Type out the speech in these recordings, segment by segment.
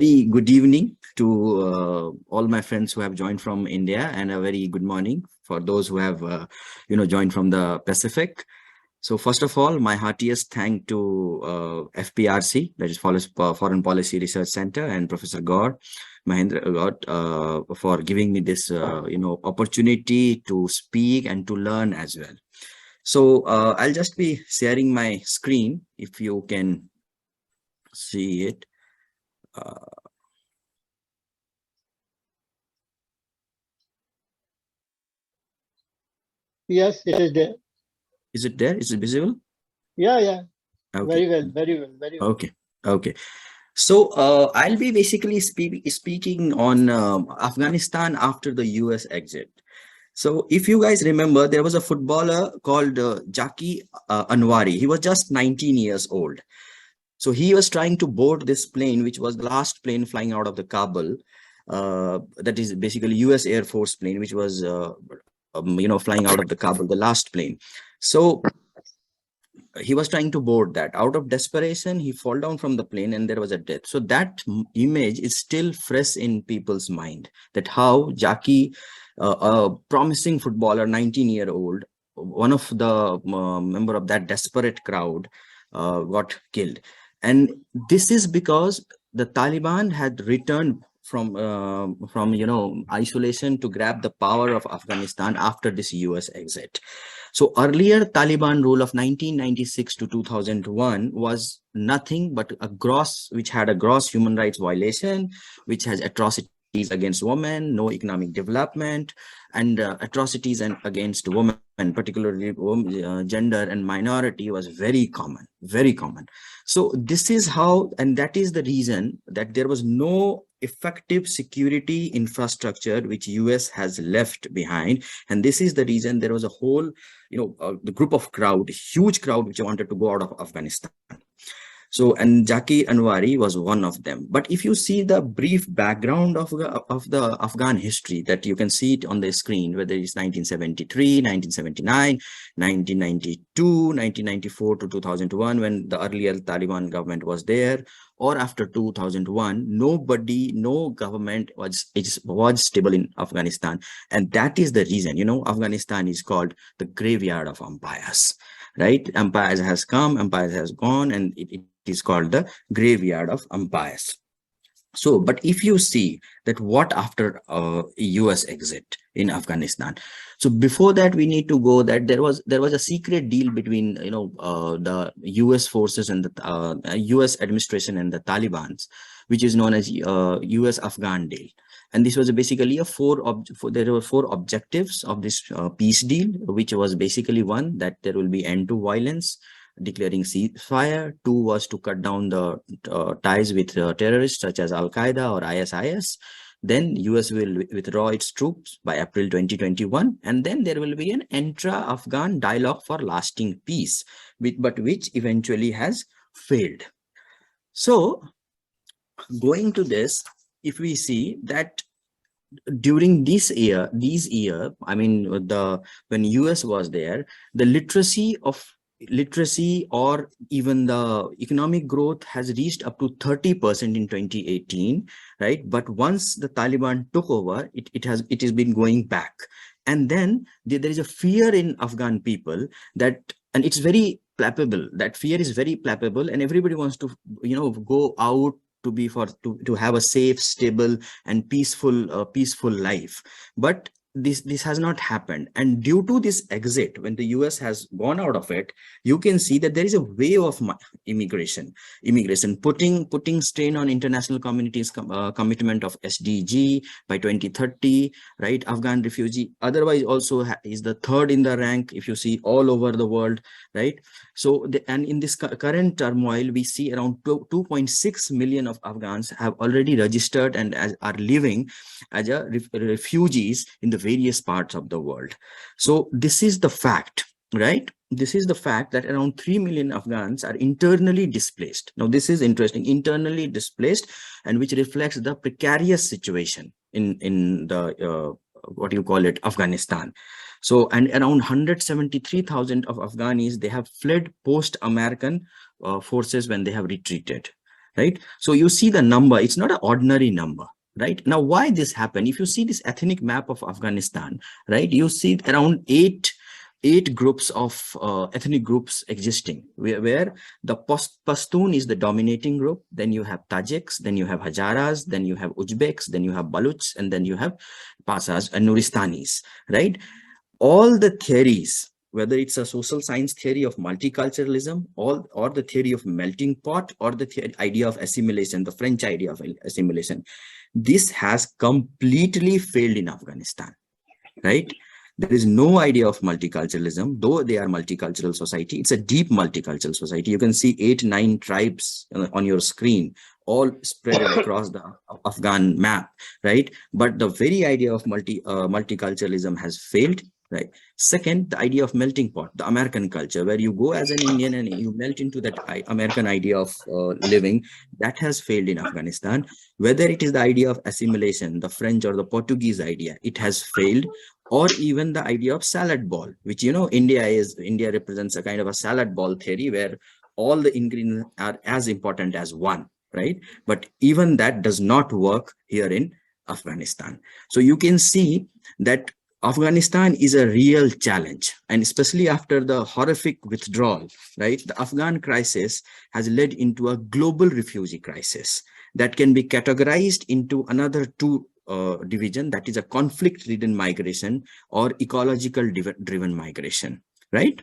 Good evening to all my friends who have joined from India, and a very good morning for those who have joined from the Pacific. So first of all, my heartiest thank to FPRC, that is Foreign Policy Research Center, and Professor Mahendra Gaur, for giving me this opportunity to speak and to learn as well. So I'll just be sharing my screen if you can see it. Yes, it is there. Is it there? Is it visible? Yeah. Okay. Very well. Okay. So I'll be basically speaking on Afghanistan after the US exit. So if you guys remember, there was a footballer called Jaki Anwari. He was just 19 years old. So he was trying to board this plane, which was the last plane flying out of the Kabul. That is basically US Air Force plane, which was flying out of the Kabul, the last plane. So he was trying to board that. Out of desperation, he fall down from the plane and there was a death. So that image is still fresh in people's mind, that how Jaki, a promising footballer, 19-year-old, one of the member of that desperate crowd, got killed. And this is because the Taliban had returned from isolation to grab the power of Afghanistan after this US exit. So earlier Taliban rule of 1996 to 2001 was nothing but which had a gross human rights violation, which has atrocities against women, no economic development, and atrocities against women, particularly gender and minority, was very common. So this is how, and that is the reason that there was no effective security infrastructure which US has left behind. And this is the reason there was a whole the group of huge crowd which wanted to go out of Afghanistan. So, and Jaki Anwari was one of them. But if you see the brief background of the Afghan history, that you can see it on the screen, whether it's 1973, 1979, 1992, 1994 to 2001, when the earlier Taliban government was there, or after 2001, no government was stable in Afghanistan. And that is the reason, Afghanistan is called the graveyard of empires, right? Empires has come, empires has gone, and it is called the graveyard of empires. So, but if you see that what after US exit in Afghanistan, so before that we need to go that there was a secret deal between the US forces and the US administration and the Taliban's, which is known as US Afghan deal. And this was basically there were four objectives of this peace deal, which was basically one, that there will be end to violence, declaring ceasefire. Two was to cut down the ties with terrorists such as Al-Qaeda or ISIS. Then US will withdraw its troops by April 2021. And then there will be an intra-Afghan dialogue for lasting peace, but which eventually has failed. So going to this, if we see that during this year, I mean, when US was there, the literacy or even the economic growth has reached up to 30% in 2018, right? But once the Taliban took over, it has been going back. And then there is a fear in Afghan people and it's very palpable. That fear is very palpable, and everybody wants to go out to have a safe, stable, and peaceful life. But this has not happened. And due to this exit, when the US has gone out of it, you can see that there is a wave of immigration putting strain on international communities commitment of SDG by 2030, right? Afghan refugee otherwise also is the third in the rank, if you see all over the world, right? So and in this current turmoil, we see around 2.6 million of Afghans have already registered and are living as refugees in the various parts of the world. So this is the fact, right? This is the fact that around 3 million Afghans are internally displaced. Now, this is interesting, internally displaced, and which reflects the precarious situation in the what you call it, Afghanistan. So, and around 173,000 of Afghanis, they have fled post-American forces when they have retreated, right? So you see the number, it's not an ordinary number, right? Now, why this happened? If you see this ethnic map of Afghanistan, right, you see around eight groups of ethnic groups existing, where the Pashtun is the dominating group, then you have Tajiks, then you have Hazaras, then you have Uzbeks, then you have Baluchs, and then you have Pasas and Nuristanis, right? All the theories, whether it's a social science theory of multiculturalism, or the theory of melting pot, or the idea of assimilation, the French idea of assimilation, this has completely failed in Afghanistan, right? There is no idea of multiculturalism, though they are multicultural society. It's a deep multicultural society. You can see 8-9 tribes on your screen, all spread across the Afghan map, right? But the very idea of multiculturalism has failed, right? Second, the idea of melting pot, the American culture, where you go as an Indian and you melt into that American idea of living, that has failed in Afghanistan. Whether it is the idea of assimilation, the French or the Portuguese idea, it has failed. Or even the idea of salad ball, which, you know, India represents a kind of a salad ball theory where all the ingredients are as important as one, right? But even that does not work here in Afghanistan. So you can see that Afghanistan is a real challenge, and especially after the horrific withdrawal, right? The Afghan crisis has led into a global refugee crisis that can be categorized into another two division, that is a conflict-ridden migration or ecological-driven migration, right?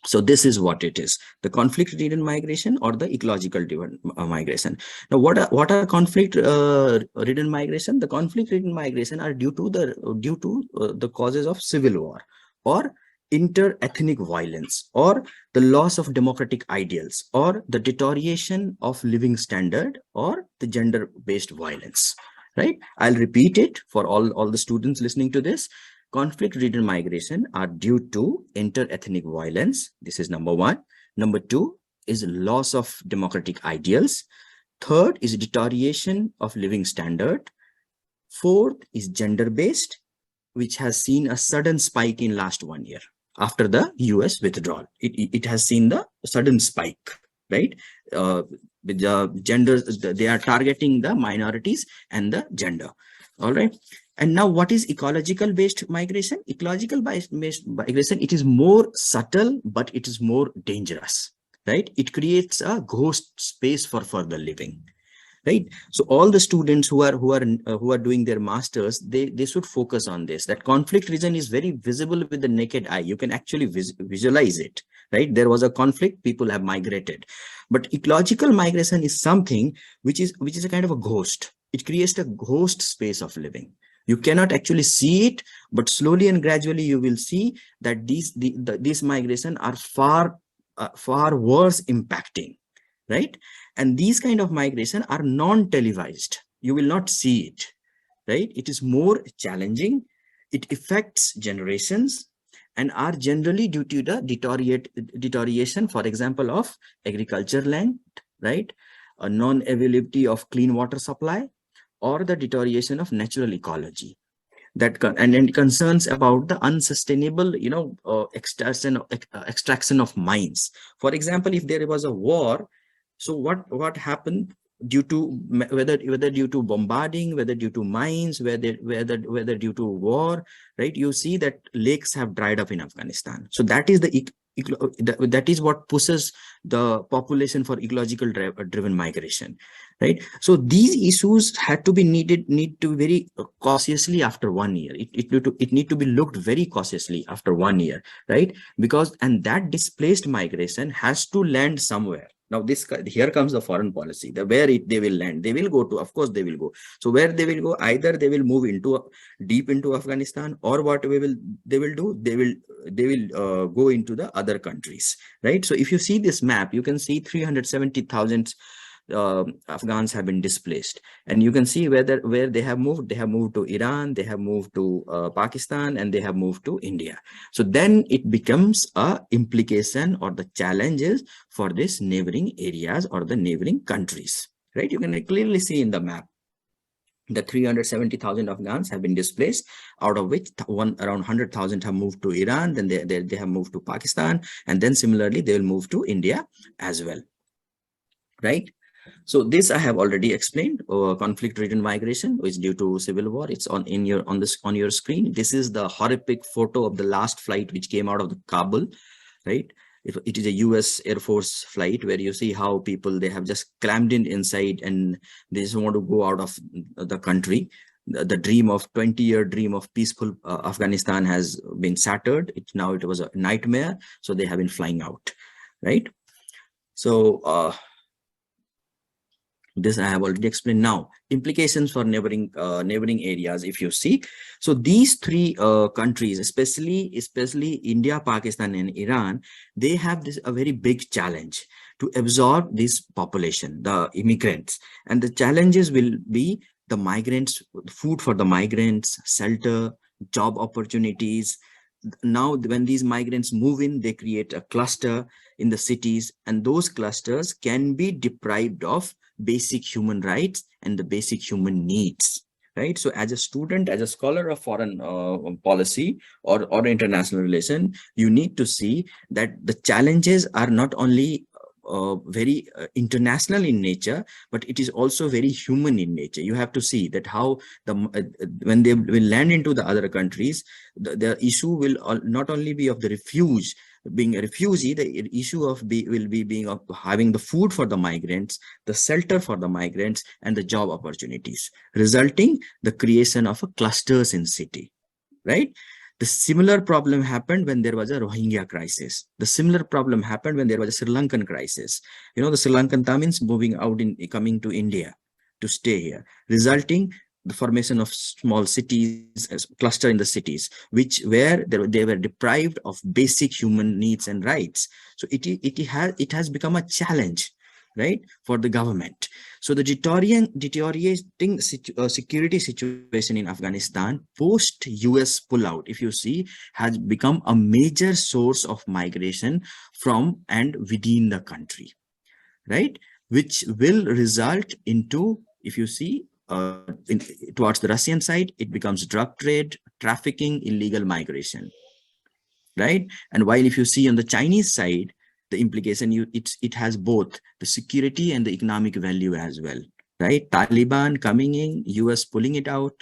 So this is what it is: the conflict-ridden migration or the ecological-driven migration. Now, what are conflict-ridden migration? The conflict-ridden migration are due to the causes of civil war, or inter-ethnic violence, or the loss of democratic ideals, or the deterioration of living standard, or the gender-based violence. Right? I'll repeat it for all the students listening to this. Conflict-ridden migration are due to inter-ethnic violence. This is number one. Number two is loss of democratic ideals. Third is deterioration of living standard. Fourth is gender-based, which has seen a sudden spike in last 1 year after the US withdrawal. It has seen the sudden spike, right? With the genders, they are targeting the minorities and the gender. All right. And now, what is ecological based migration? Ecological based migration, it is more subtle, but it is more dangerous, right? It creates a ghost space for further living, right? So all the students who are doing their masters, they should focus on this. That conflict region is very visible with the naked eye. You can actually visualize it, right? There was a conflict, people have migrated. But ecological migration is something which is a kind of a ghost. It creates a ghost space of living. You cannot actually see it, but slowly and gradually you will see that these migration are far worse impacting, right? And these kind of migration are non-televised. You will not see it, right? It is more challenging. It affects generations and are generally due to the deterioration, for example, of agriculture land, right? A non-availability of clean water supply, or the deterioration of natural ecology. And concerns about the unsustainable, extraction of mines. For example, if there was a war, so what happened due to whether due to bombarding, whether due to mines, whether due to war, right? You see that lakes have dried up in Afghanistan. So that is that is what pushes the population for ecological driven migration, right? So these issues had to be need to be very cautiously after 1 year. It need to be looked very cautiously after 1 year, right? And that displaced migration has to land somewhere. Now here comes the foreign policy, they will land. They will go to, of course they will go. So where they will go, either they will move deep into Afghanistan, or what they will do, they will go into the other countries, right? So if you see this map, you can see 370,000 Afghans have been displaced, and you can see where they have moved. They have moved to Iran, they have moved to Pakistan, and they have moved to India. So then it becomes a implication, or the challenges for this neighboring areas or the neighboring countries, right? You can clearly see in the map the 370,000 Afghans have been displaced, out of which around 100,000 have moved to Iran, then they have moved to Pakistan, and then similarly they will move to India as well, right? So this I have already explained. Conflict-ridden migration is due to civil war. It's on your screen. This is the horrific photo of the last flight which came out of the Kabul, right? It is a US Air Force flight where you see how people, they have just clammed in inside and they just want to go out of the country. The dream of 20-year dream of peaceful Afghanistan has been shattered. It was a nightmare. So they have been flying out, right? So this I have already explained. Now, implications for neighboring areas, if you see. So these three countries, especially India, Pakistan, and Iran, they have this a very big challenge to absorb this population, the immigrants. And the challenges will be the migrants, food for the migrants, shelter, job opportunities. Now, when these migrants move in, they create a cluster in the cities, and those clusters can be deprived of basic human rights and the basic human needs, right? So as a student, as a scholar of foreign policy or international relation, you need to see that the challenges are not only very international in nature, but it is also very human in nature. You have to see that how when they will land into the other countries, the issue will not only be of the refuge, being a refugee, the issue will be being of having the food for the migrants, the shelter for the migrants, and the job opportunities, resulting the creation of a clusters in city, right? The similar problem happened when there was a Rohingya crisis. The similar problem happened when there was a Sri Lankan crisis. You know, the Sri Lankan Tamils moving out coming to India to stay here, resulting the formation of small cities, as cluster in the cities, where they were deprived of basic human needs and rights. So it has become a challenge, right, for the government. So the deteriorating security situation in Afghanistan post US pullout, if you see, has become a major source of migration from and within the country, right? Which will result into, if you see, towards the Russian side, it becomes drug trade, trafficking, illegal migration, right? And while if you see on the Chinese side, the implication, it has both the security and the economic value as well, right? Taliban coming in, US pulling it out,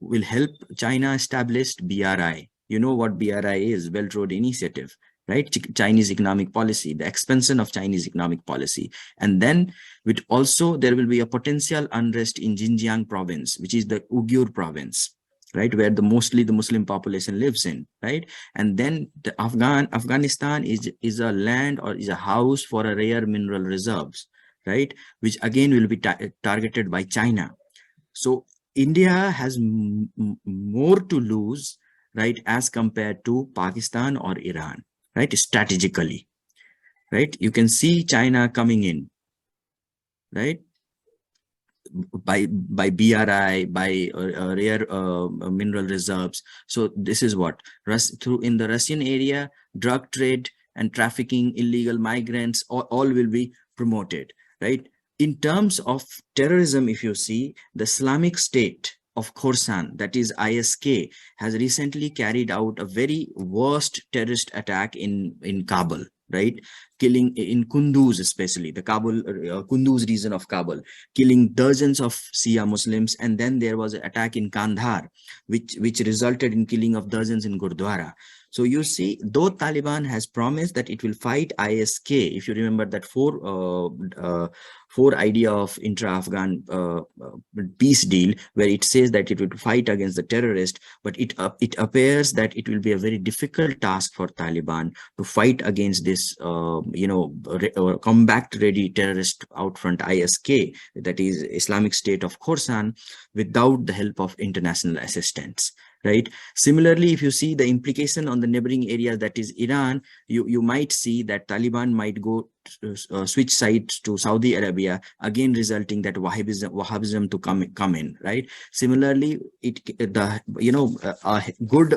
will help China establish BRI. You know what BRI is, Belt Road Initiative, right? Chinese economic policy, the expansion of Chinese economic policy. And then with also, there will be a potential unrest in Xinjiang province, which is the Uyghur province, right, where mostly the Muslim population lives in, right? And then the Afghanistan is a land or is a house for a rare mineral reserves, right, which again will be targeted by China. So India has more to lose, right, as compared to Pakistan or Iran, right, strategically, right? You can see China coming in, right, by BRI, by rare mineral reserves. So this is what through in the Russian area, drug trade and trafficking, illegal migrants, all will be promoted, right? In terms of terrorism, if you see, the Islamic State of Khorasan, that is ISK, has recently carried out a very worst terrorist attack in Kabul, right? Killing in Kunduz, especially the Kabul, Kunduz region of Kabul, killing dozens of Shia Muslims. And then there was an attack in Kandahar, which resulted in killing of dozens in Gurdwara. So you see, though Taliban has promised that it will fight ISK, if you remember that four idea of intra-Afghan peace deal, where it says that it will fight against the terrorist, but it appears that it will be a very difficult task for Taliban to fight against this, combat-ready terrorist outfront ISK, that is Islamic State of Khorasan, without the help of international assistance, right? Similarly, if you see the implication on the neighboring areas, that is Iran, you might see that Taliban might go switch sides to Saudi Arabia, again resulting that Wahhabism to come in, right? Similarly, a good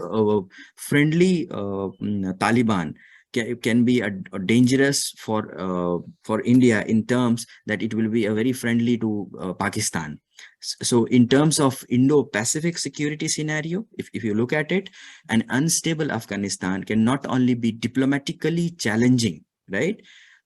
friendly Taliban can be a dangerous for India, in terms that it will be a very friendly to Pakistan. So in terms of Indo-Pacific security scenario, if you look at it, an unstable Afghanistan can not only be diplomatically challenging, right,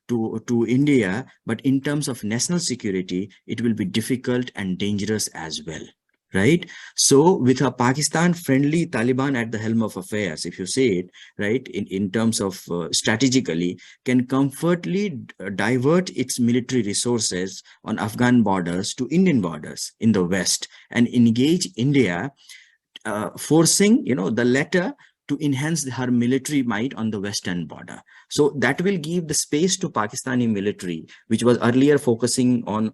to India, but in terms of national security, it will be difficult and dangerous as well. Right. So with a Pakistan friendly Taliban at the helm of affairs, if you say it right, in terms of strategically, can comfortably divert its military resources on Afghan borders to Indian borders in the West and engage India, forcing the latter to enhance her military might on the western border. So that will give the space to Pakistani military, which was earlier focusing on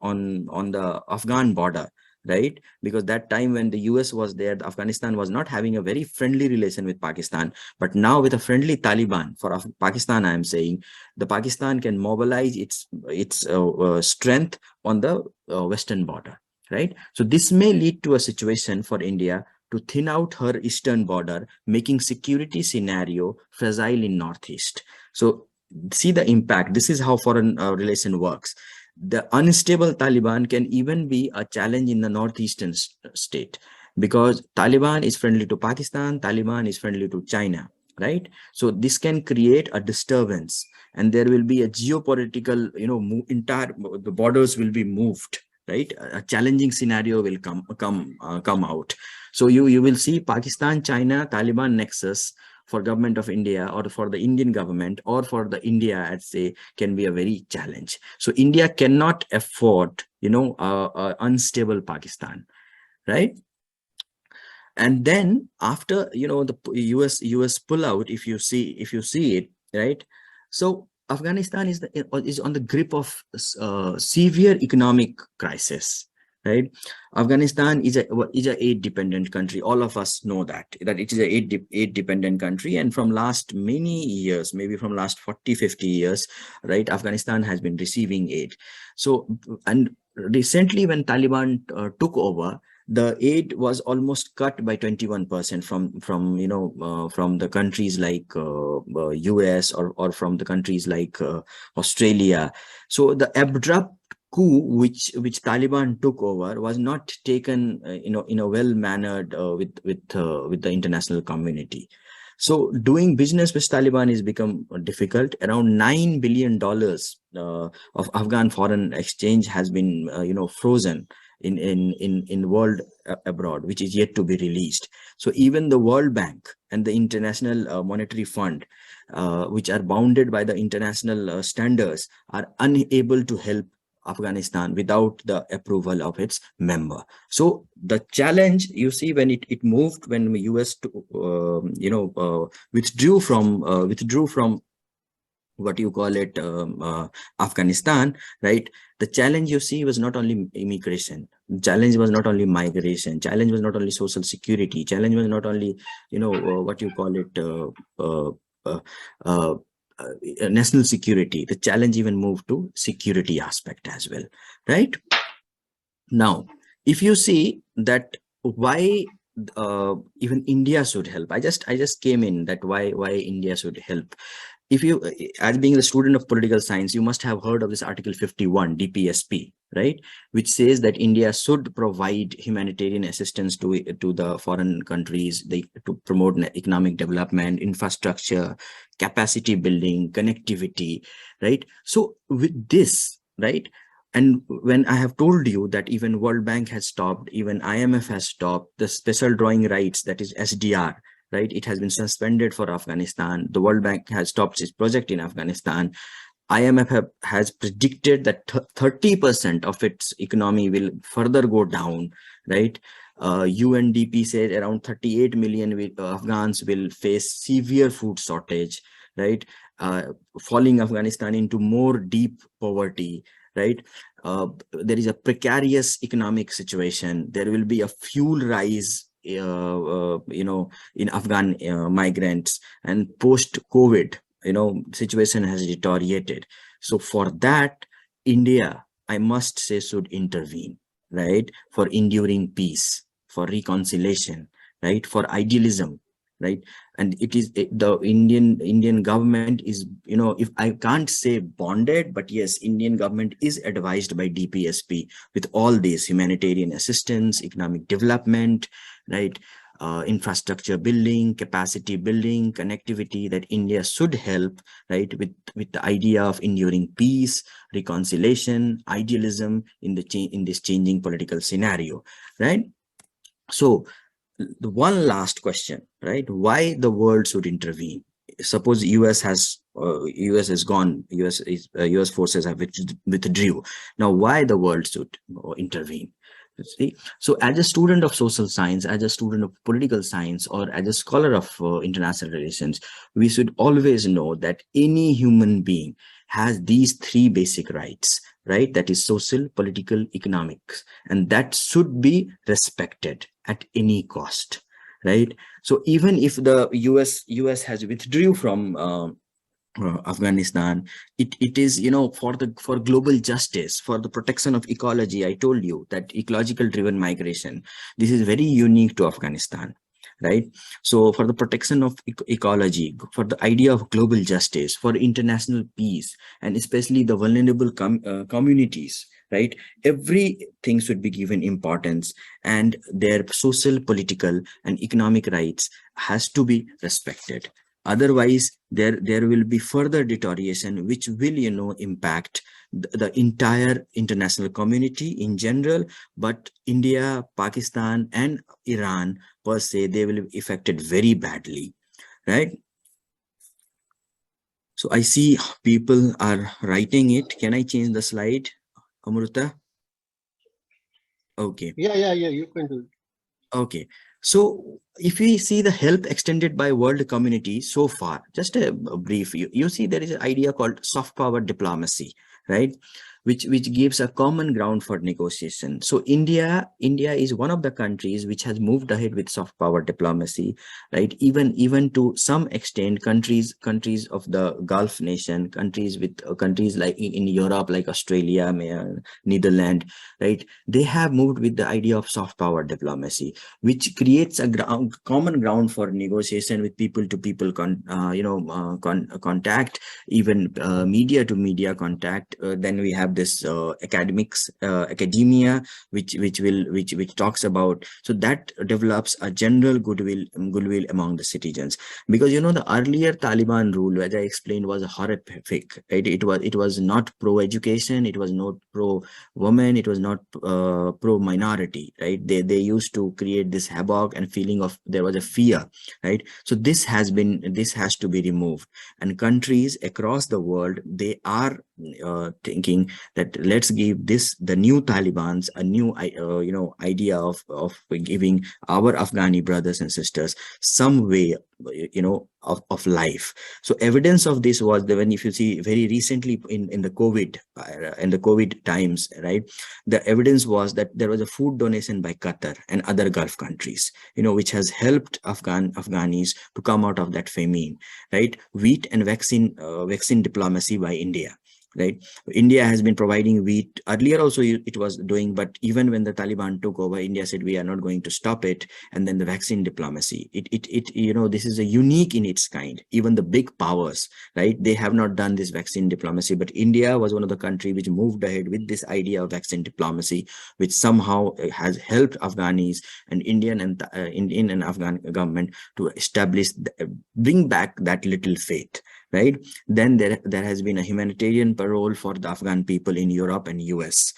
the Afghan border, right? Because that time when the US was there, Afghanistan was not having a very friendly relation with Pakistan. But now with a friendly Taliban for Pakistan, I am saying the Pakistan can mobilize its strength on the western border, right? So this may lead to a situation for India to thin out her eastern border, making security scenario fragile in Northeast. So see the impact. This is how foreign relation works. The unstable Taliban can even be a challenge in the northeastern state, because Taliban is friendly to Pakistan, Taliban is friendly to China, right? So this can create a disturbance, and there will be a geopolitical, entire the borders will be moved, right? A challenging scenario will come out. So you will see Pakistan, China, Taliban nexus for government of India, or for the Indian government, or for the India, I'd say, can be a very challenge. So India cannot afford, unstable Pakistan, right? And then after, the US pullout, if you see it, right? So Afghanistan is on the grip of severe economic crisis, right? Afghanistan is a aid dependent country. All of us know that it is a aid dependent country, and from last many years, maybe from last 40-50 years, right, Afghanistan has been receiving aid. So, and recently when Taliban took over, the aid was almost cut by 21% from the countries like US, or from the countries like Australia. So the abrupt coup which Taliban took over was not taken in a well mannered with the international community. So doing business with Taliban has become difficult. Around $9 billion of Afghan foreign exchange has been frozen in world abroad, which is yet to be released. So even the World Bank and the International Monetary Fund, which are bounded by the international standards, are unable to help Afghanistan without the approval of its member. So the challenge, you see, when it moved, when the US withdrew from what you call it, Afghanistan, right? The challenge, you see, was not only immigration, challenge was not only migration, challenge was not only social security, challenge was not only what you call it, national security. The challenge even moved to security aspect as well, right? Now, if you see that why even India should help, I just came in that why India should help. If you, as being a student of political science, you must have heard of this Article 51 DPSP, right, which says that India should provide humanitarian assistance to the foreign countries, to promote economic development, infrastructure, capacity building, connectivity, right? So with this, right, and when I have told you that even World Bank has stopped, even IMF has stopped the special drawing rights, that is SDR, right? It has been suspended for Afghanistan. The World Bank has stopped its project in Afghanistan. IMF has predicted that 30% of its economy will further go down, right? UNDP said around 38 million Afghans will face severe food shortage, right? Falling Afghanistan into more deep poverty, right? There is a precarious economic situation. There will be a fuel rise in Afghan migrants, and post-COVID, situation has deteriorated. So for that, India, I must say, should intervene, right? For enduring peace, for reconciliation, right? For idealism, right? And it is the Indian government is, if I can't say bonded, but yes, Indian government is advised by DPSP with all this humanitarian assistance, economic development, right? infrastructure building, capacity building, connectivity, that India should help, right, with the idea of enduring peace, reconciliation, idealism in this changing political scenario, right? So the one last question, right? Why the world should intervene? Suppose US is gone, US forces have withdrew. Now, why the world should intervene? You see, so as a student of social science, as a student of political science, or as a scholar of international relations, we should always know that any human being has these three basic rights, right? That is social, political, economics, and that should be respected at any cost, right? So even if the US has withdrew from Afghanistan, it is, for global justice, for the protection of ecology. I told you that ecological driven migration, this is very unique to Afghanistan, right? So for the protection of ecology, for the idea of global justice, for international peace, and especially the vulnerable communities, right? Everything should be given importance, and their social, political, and economic rights has to be respected. Otherwise, there will be further deterioration, which will, impact the entire international community in general. But India, Pakistan, and Iran per se, they will be affected very badly, right? So I see people are writing it. Can I change the slide, Amruta? Okay. Yeah. You can do it. Okay. So if we see the help extended by world community so far, just a brief, you see there is an idea called soft power diplomacy, right? Which gives a common ground for negotiation. So India is one of the countries which has moved ahead with soft power diplomacy, right? Even to some extent, countries of the Gulf nation, countries with countries like in Europe, like Australia, Netherlands, right? They have moved with the idea of soft power diplomacy, which creates a common ground for negotiation with people to people contact, even media to media contact. Then we have this academia, which talks about, so that develops a general goodwill among the citizens. Because the earlier Taliban rule, as I explained, was horrific, right? It was not pro education, it was not pro women, it was not pro minority, right? They used to create this havoc and feeling of there was a fear, right? So this has to be removed, and countries across the world, they are thinking that let's give the new Talibans a new idea of giving our Afghani brothers and sisters some way of life. So evidence of this was when, if you see very recently in the COVID times, right, the evidence was that there was a food donation by Qatar and other Gulf countries, which has helped Afghanis to come out of that famine, right? Wheat and vaccine diplomacy by India, right? India has been providing wheat earlier also, it was doing, but even when the Taliban took over, India said we are not going to stop it. And then the vaccine diplomacy, this is a unique in its kind. Even the big powers, right, they have not done this vaccine diplomacy, but India was one of the countries which moved ahead with this idea of vaccine diplomacy, which somehow has helped Afghanis and Indian and Afghan government to establish, bring back that little faith, right? Then there has been a humanitarian parole for the Afghan people in Europe and US.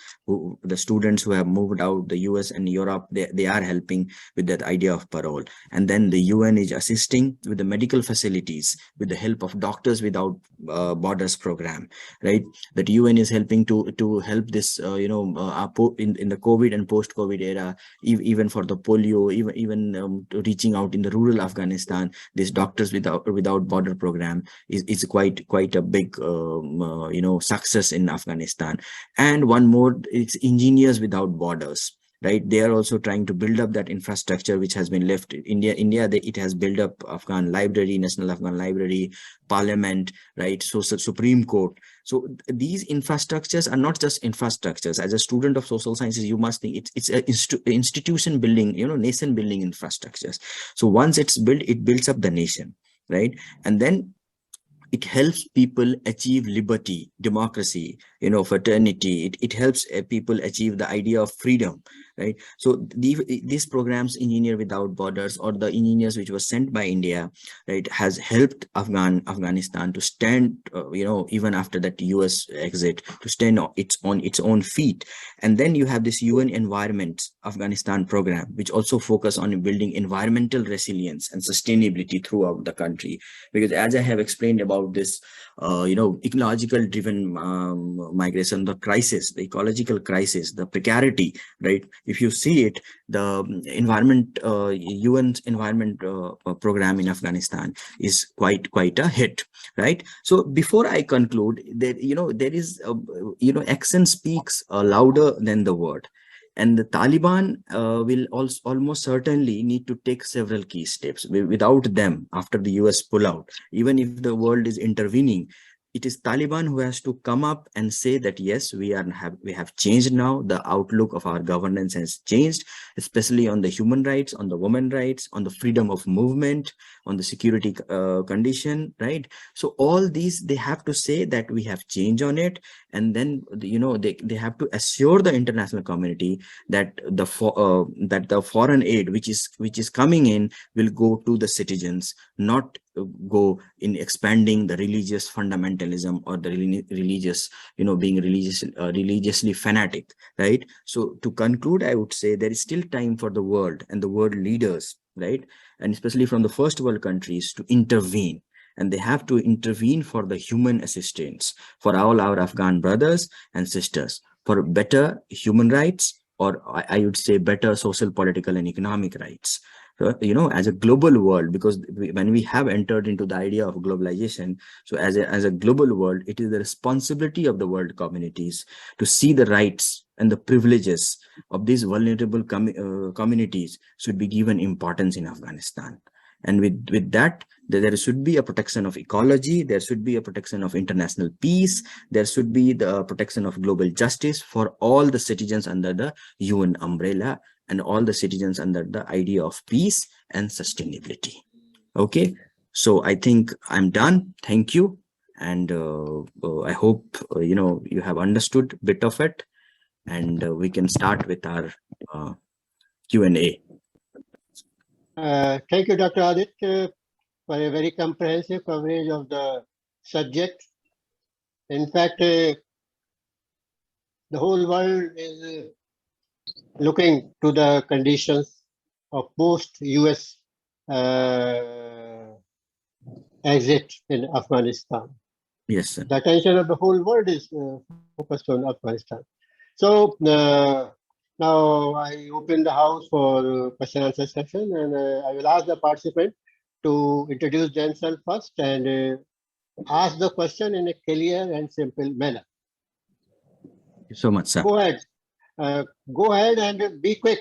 The students who have moved out, the US and Europe, they are helping with that idea of parole. And then the UN is assisting with the medical facilities with the help of Doctors Without Borders program, right? That UN is helping to help this in the COVID and post-COVID era, even for the polio, even to reaching out in the rural Afghanistan. This Doctors Without Border program is quite a big success in Afghanistan. And one more, it's Engineers Without Borders, right? They are also trying to build up that infrastructure which has been left. It has built up Afghan library, National Afghan Library, Parliament, right? So Supreme Court. So these infrastructures are not just infrastructures. As a student of social sciences, you must think it's a institution building, nation building infrastructures. So once it's built, it builds up the nation, right? And then it helps people achieve liberty, democracy, fraternity. It helps people achieve the idea of freedom, right? So these programs, Engineer Without Borders, or the engineers which was sent by India, right, has helped Afghanistan to stand, even after that US exit, to stand on its own feet. And then you have this UN Environment Afghanistan program, which also focus on building environmental resilience and sustainability throughout the country. Because as I have explained about this, ecological driven migration, the crisis, the ecological crisis, the precarity, right? If you see it, the UN's environment program in Afghanistan is quite a hit, right? So before I conclude, there is action speaks louder than the word, and the Taliban will also almost certainly need to take several key steps. Without them, after the US pullout, even if the world is intervening, it is Taliban who has to come up and say that yes, we have changed now. The outlook of our governance has changed, especially on the human rights, on the women rights, on the freedom of movement, on the security condition, right? So all these, they have to say that we have changed on it, and then they have to assure the international community that the foreign aid which is coming in will go to the citizens, not go in expanding the religious fundamentalism or the religious, being religiously fanatic, right? So to conclude, I would say there is still time for the world and the world leaders, right, and especially from the first world countries, to intervene. And they have to intervene for the human assistance, for all our Afghan brothers and sisters, for better human rights, or I would say better social, political, and economic rights. So, as a global world, because when we have entered into the idea of globalization, so as a global world, it is the responsibility of the world communities to see the rights and the privileges of these vulnerable communities should be given importance in Afghanistan. And with that, there should be a protection of ecology, there should be a protection of international peace, there should be the protection of global justice for all the citizens under the UN umbrella, and all the citizens under the idea of peace and sustainability. Okay, so I think I'm done. Thank you. And I hope, you have understood a bit of it, and we can start with our Q&A. Thank you, Dr. Aditya, for a very comprehensive coverage of the subject. In fact, the whole world is looking to the conditions of post-US exit in Afghanistan. Yes, sir. The attention of the whole world is focused on Afghanistan. So now I open the house for question and answer session, and I will ask the participant to introduce themselves first and ask the question in a clear and simple manner. Thank you so much, sir. Go ahead. Go ahead and be quick.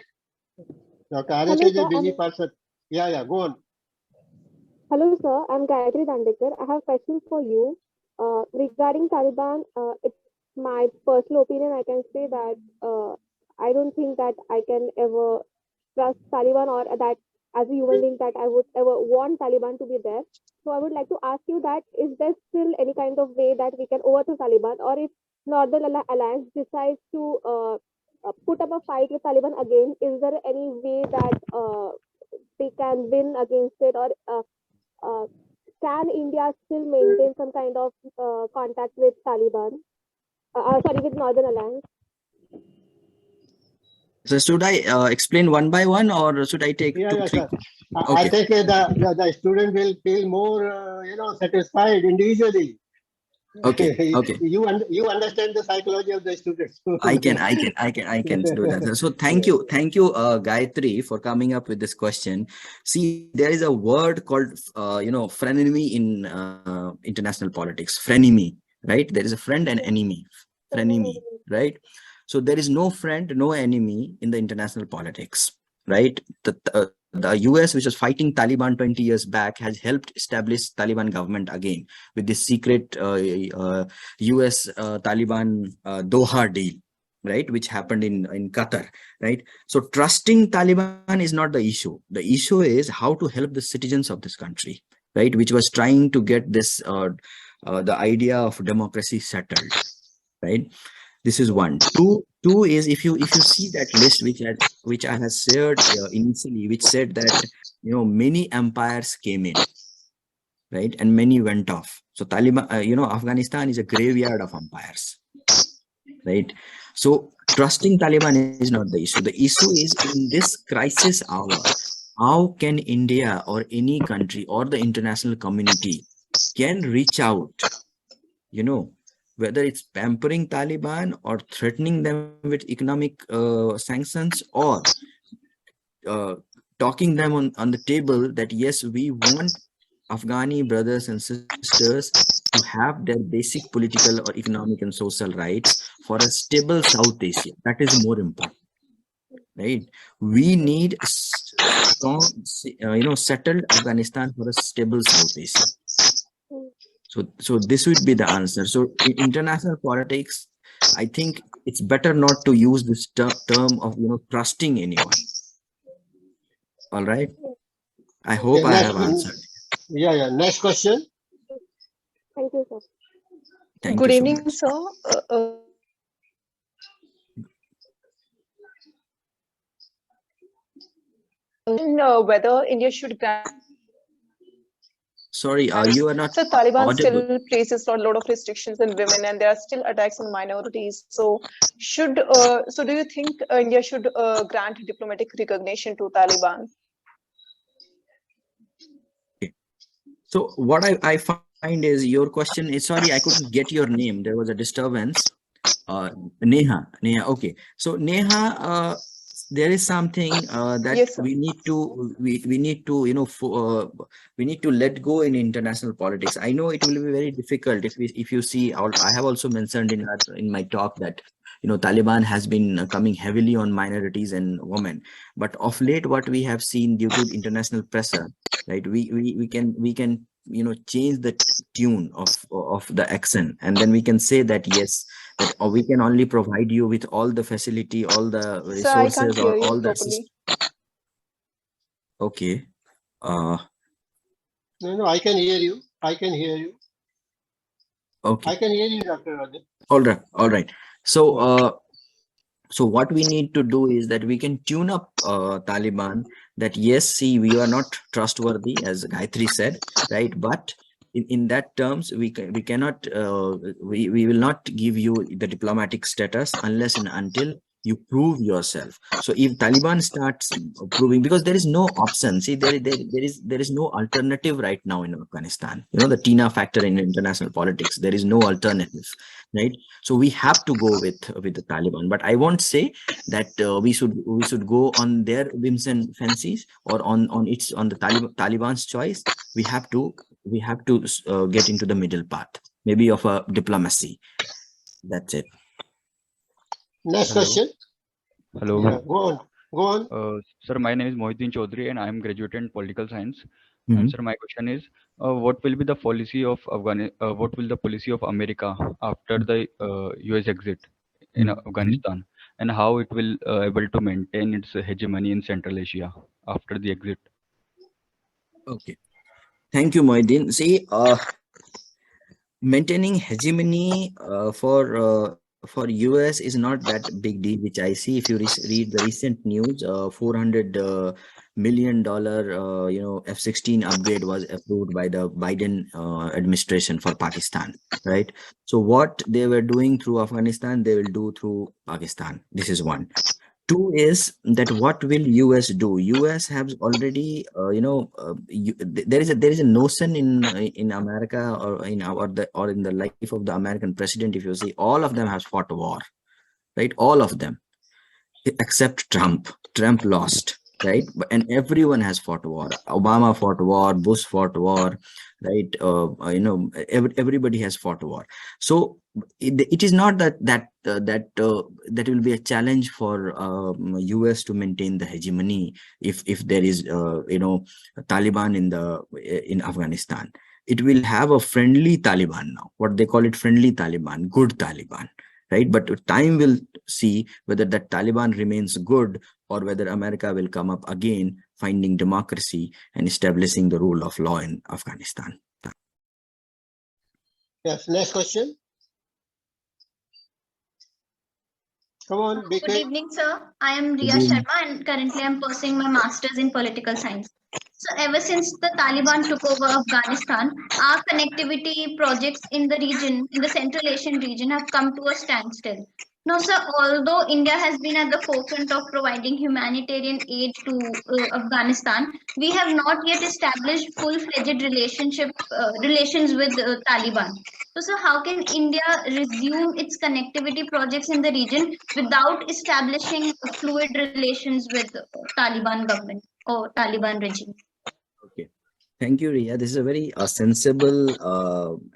Dr. Aditya is a busy person. Yeah, go on. Hello, sir. I'm Gayatri Dandekar. I have a question for you. Regarding Taliban, it's my personal opinion. I can say that I don't think that I can ever trust Taliban, or that as a human being that I would ever want Taliban to be there. So I would like to ask you that, is there still any kind of way that we can overthrow Taliban, or if Northern Alliance decides to put up a fight with Taliban again, is there any way that they can win against it, or can India still maintain some kind of contact with Taliban? With Northern Alliance. So should I explain one by one, or should I take Yeah, two, three? sir. Okay. I think the student will feel more, satisfied individually. Okay. You understand the psychology of the students. I can do that. So thank you, Gayatri, for coming up with this question. See, there is a word called, frenemy in international politics. Frenemy, right? There is a friend and enemy. Frenemy, right? So there is no friend, no enemy in the international politics, right? The US, which was fighting Taliban 20 years back, has helped establish Taliban government again with this secret US Taliban Doha deal, right, which happened in Qatar, right? So trusting Taliban is not the issue. The issue is how to help the citizens of this country, right, which was trying to get this the idea of democracy settled, right? This is one. Two, Two is, if you see that list which I have shared initially, which said that many empires came in, right, and many went off. So Taliban, Afghanistan is a graveyard of empires, right? So trusting Taliban is not the issue. The issue is, in this crisis hour, how can India or any country or the international community can reach out, whether it's pampering Taliban or threatening them with economic sanctions, or talking them on the table that yes, we want Afghani brothers and sisters to have their basic political or economic and social rights for a stable South Asia. That is more important, right? We need strong, settled Afghanistan for a stable South Asia. So this would be the answer. So in international politics, I think it's better not to use this term of trusting anyone. All right. I hope I have answered. Yeah. Next question. Thank you, sir. Thank Good you evening, so much. sir. Whether India should grant. Sorry, you are not So Taliban audible. still places a lot of restrictions on women, and there are still attacks on minorities. So do you think India should grant diplomatic recognition to Taliban? Okay. So what I find is, your question is, sorry, I couldn't get your name. There was a disturbance. Neha. Okay. So Neha, there is something that Yes, sir. we need to we need to let go in international politics. I know it will be very difficult if you see. I have also mentioned in my talk that Taliban has been coming heavily on minorities and women, but of late what we have seen due to international pressure, right? We can change the tune of the accent, and then we can say that yes, that we can only provide you with all the facility, all the Sir, I can't resources, hear or you all the properly. Okay. No, I can hear you. Okay. I can hear you, Dr. Aditya. All right. So so what we need to do is that we can tune up Taliban, that yes, see, we are not trustworthy, as Gayatri said, right? But in that terms, we cannot we will not give you the diplomatic status unless and until you prove yourself. So if Taliban starts proving, because there is no option, see, there is no alternative right now in Afghanistan. The TINA factor in international politics, there is no alternative, right? So we have to go with the Taliban. But I won't say that we should go on their whims and fancies, or on the Taliban's choice. We have to get into the middle path, maybe of a diplomacy. That's it. Next Hello. question. Hello. Yeah, go on. Sir, my name is Mohiddin Chaudhary and I am graduate in political science. Mhm. And sir, my question is, what will be the policy of what will the policy of America after the US exit in Mhm. Afghanistan, and how it will able to maintain its hegemony in Central Asia after the exit? Okay. Thank you, Mohiddin. See, maintaining hegemony for US is not that big deal, which I see. If you read the recent news, $400 million F-16 upgrade was approved by the Biden administration for Pakistan, right? So what they were doing through Afghanistan, they will do through Pakistan. This is one. Two is that what will US do? US has already, there is a notion in America, or in the life of the American president. If you see, all of them has fought a war, right? All of them, except Trump. Trump lost, right? And everyone has fought a war. Obama fought a war. Bush fought a war, right? Everybody has fought a war. So it is not that will be a challenge for US to maintain the hegemony if there is Taliban in Afghanistan. It will have a friendly Taliban now. What they call it, friendly Taliban, good Taliban, right? But time will see whether that Taliban remains good, or whether America will come up again, finding democracy and establishing the rule of law in Afghanistan. Yes, next question. Come on, be Good quick. evening, sir. I am Riya Good evening. Sharma and currently I'm pursuing my master's in political science. So ever since the Taliban took over Afghanistan, our connectivity projects in the region, in the Central Asian region, have come to a standstill. No, sir, although India has been at the forefront of providing humanitarian aid to Afghanistan, we have not yet established full-fledged relations with Taliban. So how can India resume its connectivity projects in the region without establishing fluid relations with Taliban government or Taliban regime? Okay. Thank you, Ria. This is a very sensible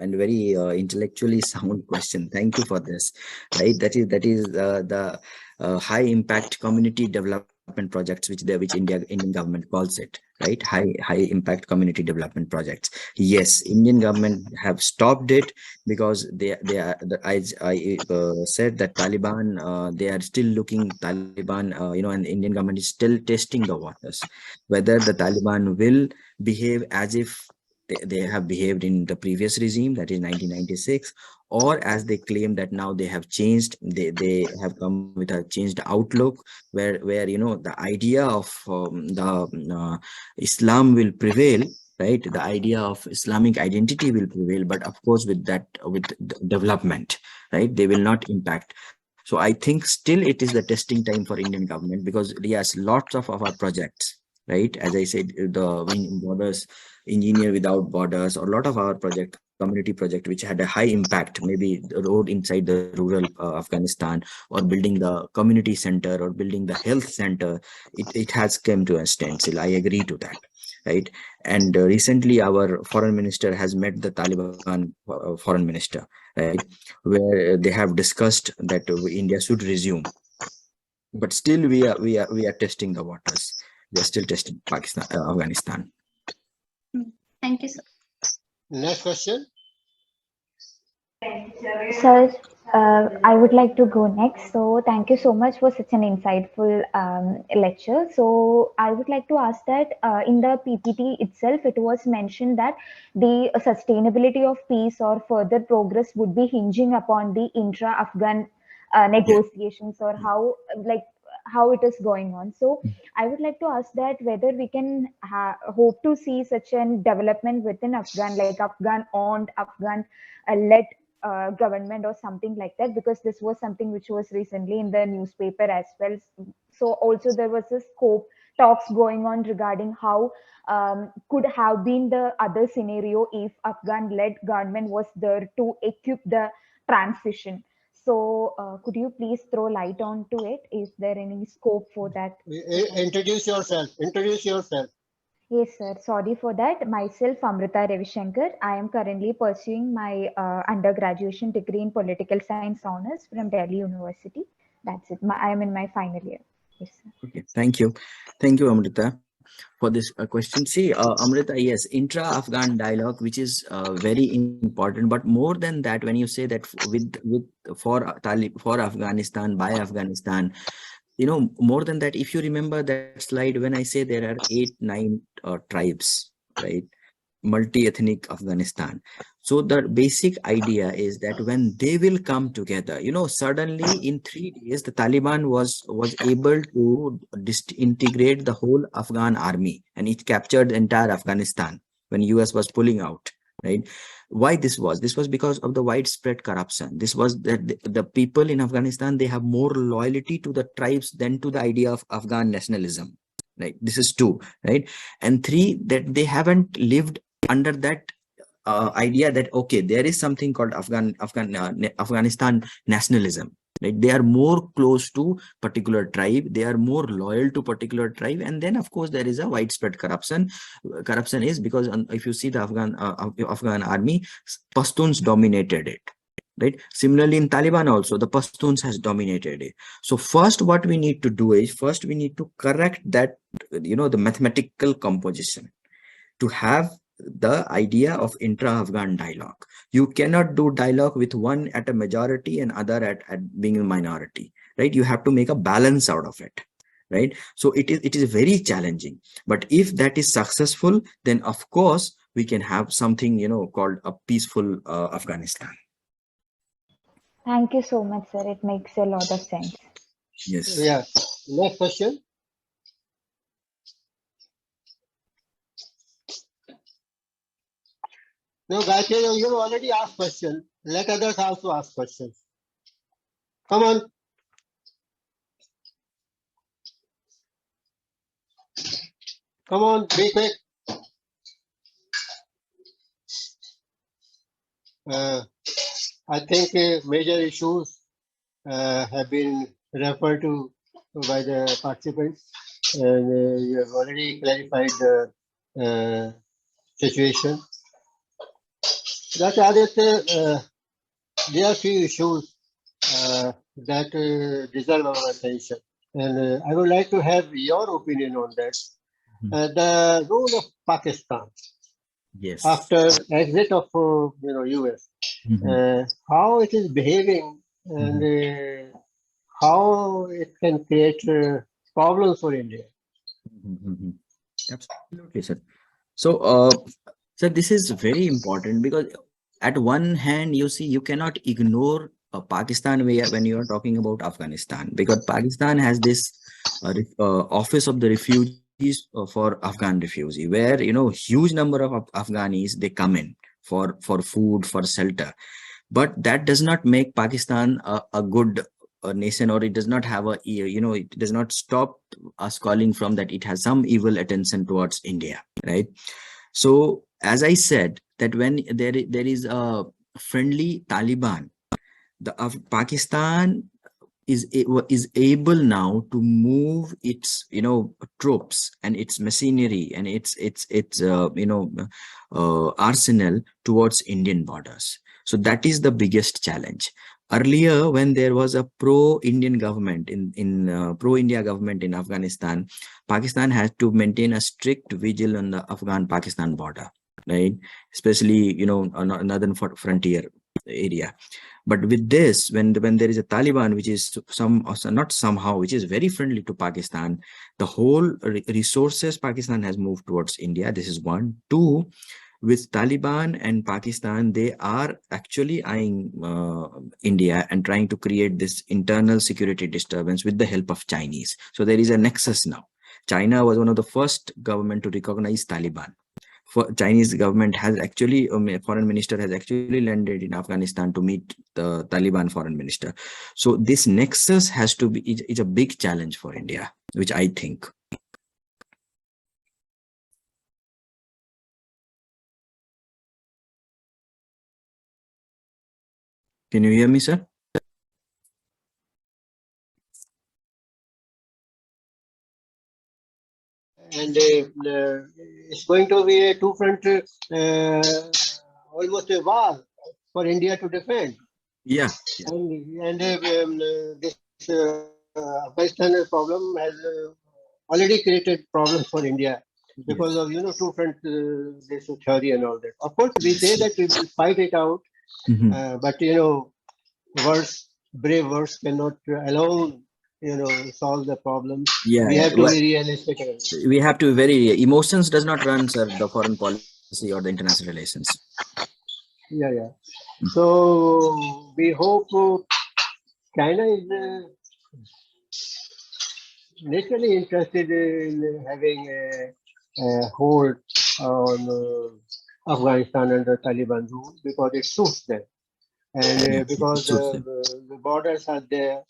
and very intellectually sound question. Thank you for this. Right, that is the high impact community development projects, which Indian government calls it. Right, high impact community development projects. Yes, Indian government have stopped it because they are I said that Taliban they are still looking Taliban and the Indian government is still testing the waters whether the Taliban will behave as if they have behaved in the previous regime, that is 1996, or as they claim that now they have changed, they have come with a changed outlook where the idea of Islam will prevail, right? The idea of Islamic identity will prevail, but of course with development, right? They will not impact. So I think still it is the testing time for Indian government, because yes, lots of our projects, right? As I said, the Wing Borders, Engineer Without Borders, or a lot of our community project, which had a high impact, maybe the road inside the rural Afghanistan, or building the community center, or building the health center, it has come to a standstill. I agree to that, right? And recently our foreign minister has met the Taliban foreign minister, right? Where they have discussed that India should resume, but still we are testing the waters. We are still testing Afghanistan. Thank you, sir. Next question. Sir, I would like to go next. So, thank you so much for such an insightful lecture. So, I would like to ask that in the PPT itself, it was mentioned that the sustainability of peace or further progress would be hinging upon the intra-Afghan negotiations, or how it is going on. So, I would like to ask that whether we can hope to see such an development within Afghan, like Afghan-owned, Afghan-led government or something like that, because this was something which was recently in the newspaper as well. So also there was a scope talks going on regarding how could have been the other scenario if Afghan-led government was there to equip the transition. So could you please throw light onto it? Is there any scope for that? Introduce yourself. Introduce yourself. Yes, sir. Sorry for that. Myself, Amrita Ravishankar. I am currently pursuing my undergraduate degree in political science honors from Delhi University. That's it. I am in my final year. Yes, sir. Okay, thank you, Amrita, for this question. See, Amrita, yes, intra-Afghan dialogue, which is very important. But more than that, when you say that for Afghanistan, by Afghanistan, more than that, if you remember that slide, when I say there are 8-9 tribes, right? Multi-ethnic Afghanistan. So the basic idea is that when they will come together, suddenly in 3 days, the Taliban was able to disintegrate the whole Afghan army, and it captured the entire Afghanistan when US was pulling out, right? Why this was because of the widespread corruption. This was that the people in Afghanistan, they have more loyalty to the tribes than to the idea of Afghan nationalism, right? This is 2, right? And 3, that they haven't lived under that idea that okay, there is something called Afghanistan nationalism, right? They are more close to particular tribe, they are more loyal to particular tribe, and then of course there is a widespread corruption. Corruption is because if you see the Afghan army, Pashtuns dominated it, right? Similarly in Taliban also, the Pashtuns has dominated it. So first what we need to do is, first we need to correct that, the mathematical composition, to have the idea of intra-Afghan dialogue. You cannot do dialogue with one at a majority and other at being a minority, right? You have to make a balance out of it, right? So it is very challenging, but if that is successful, then of course we can have something called a peaceful Afghanistan. Thank you so much, sir. It makes a lot of sense. Yes. Yeah. Next question. No, Gayatri, you already asked questions. Let others also ask questions. Come on. Come on, be quick. I think major issues have been referred to by the participants, and you have already clarified the situation. Dr. Aditya, there are few issues that deserve our attention, and I would like to have your opinion on that. The role of Pakistan Yes. after exit of US, how it is behaving, and how it can create problems for India. Absolutely, sir. So, sir, this is very important because at one hand, you see, you cannot ignore Pakistan when you are talking about Afghanistan, because Pakistan has this Office of the Refugees for Afghan refugee, where huge number of Afghanis they come in for food, for shelter, but that does not make Pakistan a good nation, or it does not have it does not stop us calling from that it has some evil attention towards India, right? So as I said, that when there is a friendly Taliban, the Pakistan is able now to move its troops and its machinery and its arsenal towards Indian borders. So that is the biggest challenge. Earlier, when there was a pro-Indian government in pro-India government in Afghanistan, Pakistan had to maintain a strict vigil on the Afghan-Pakistan border, right? Especially northern frontier area. But with this, when there is a Taliban, which is which is very friendly to Pakistan, the whole resources Pakistan has moved towards India. This is one. Two, with Taliban and Pakistan, they are actually eyeing India and trying to create this internal security disturbance with the help of Chinese. So there is a nexus now. China was one of the first government to recognize Taliban. Chinese government has actually, foreign minister has actually landed in Afghanistan to meet the Taliban foreign minister. So this nexus has to be, is a big challenge for India, which I think. Can you hear me, sir? And it's going to be a two-front, almost a war for India to defend. Yeah. And this Afghanistan problem has already created problems for India because of two-front this theory and all that. Of course, we say that we will fight it out, but brave words cannot alone solve the problem. Yeah, we have to be realistic. We have to very emotions does not run, sir, the foreign policy or the international relations. Yeah. So we hope China is naturally interested in having a hold on Afghanistan under Taliban rule because it suits them, and because the borders are there.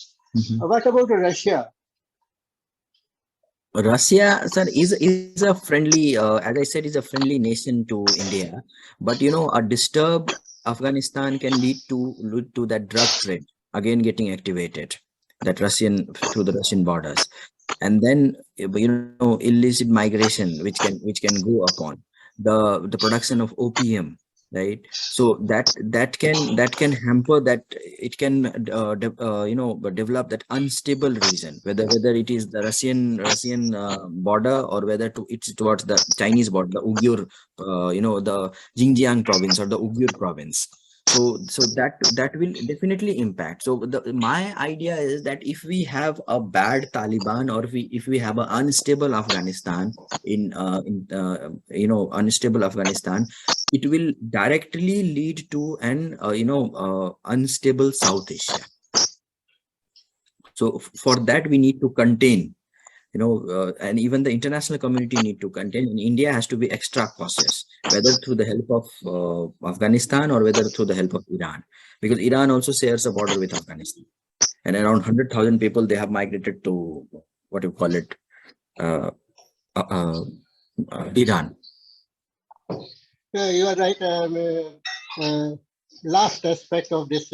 What about Russia? Russia, sir, is a friendly, as I said, is a friendly nation to India. But a disturbed Afghanistan can lead to that drug trade again getting activated, that through the Russian borders, and then illicit migration which can go upon the production of opium, right? So that can hamper, that it can develop that unstable region, whether it is the Russian border, or whether it's towards the Chinese border, the Uyghur the Xinjiang province or the Uyghur province. So that will definitely impact. So my idea is that if we have a bad Taliban, or if we have an unstable Afghanistan unstable Afghanistan, it will directly lead to an unstable South Asia. So for that, we need to contain, and even the international community need to contain, and India has to be extra cautious, whether through the help of Afghanistan or whether through the help of Iran, because Iran also shares a border with Afghanistan, and around 100,000 people, they have migrated to what you call it, uh, Iran. You are right. Last aspect of this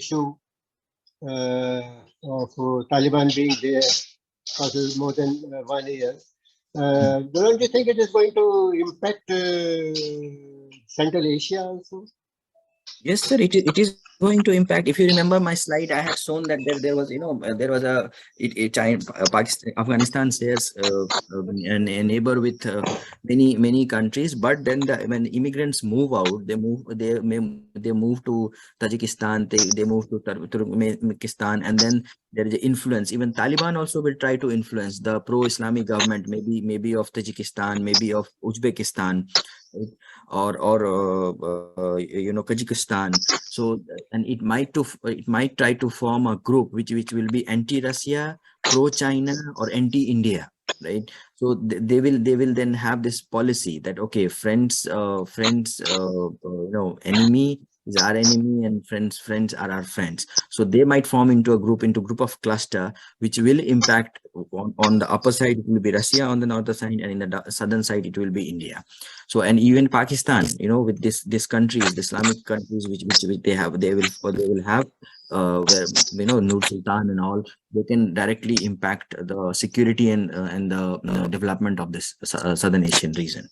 issue of Taliban being there for more than 1 year. Don't you think it is going to impact Central Asia also? Yes, sir. It is going to impact. If you remember my slide, I had shown that there was, there was China, Pakistan, Afghanistan shares a neighbor with many countries. But then when immigrants move out, they move to Tajikistan, they move to Turkmenistan, and then there is influence. Even Taliban also will try to influence the pro-Islamic government, maybe of Tajikistan, maybe of Uzbekistan, right? Or Kazakhstan. So, and it might try to form a group which will be anti-Russia, pro-China, or anti-India, right? So they will then have this policy that, okay, enemy is our enemy, and friends are our friends. So they might form into a group of cluster, which will impact on the upper side. It will be Russia on the northern side, and in the southern side it will be India. So, and even Pakistan, with these countries, the Islamic countries, which they will have where Nur Sultan and all, they can directly impact the security and the development of this southern Asian region.